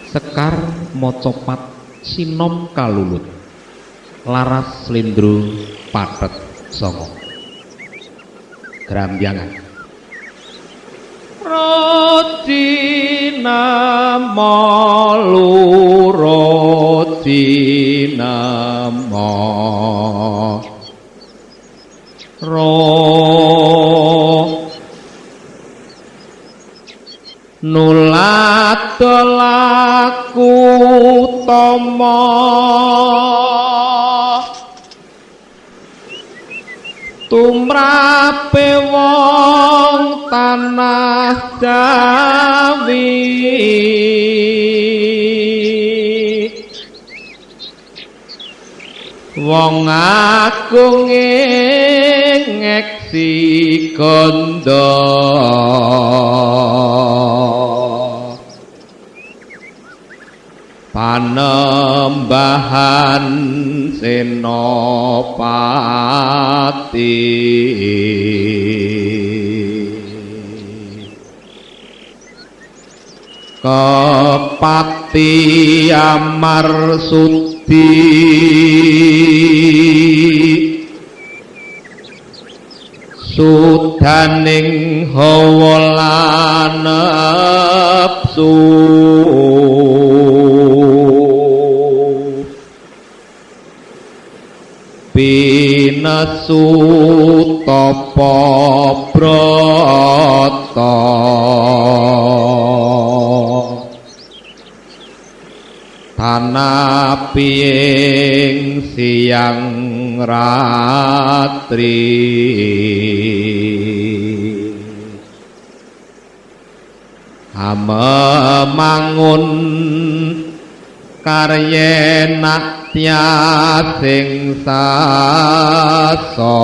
Sekar Mocopat Sinom Kalulut Laras Slendro Pathet Songo Grambyangan Rodina Malu Rodina Nuladolaku tomo tumrape wong tanah Jawi wong agung ngeksi kondo panembahan Senopati Kepati Amarsudi Sudaning hawa lan nepsu Pinesu tapa brata tanapi ing siang ratri amemangun karyena sing sasa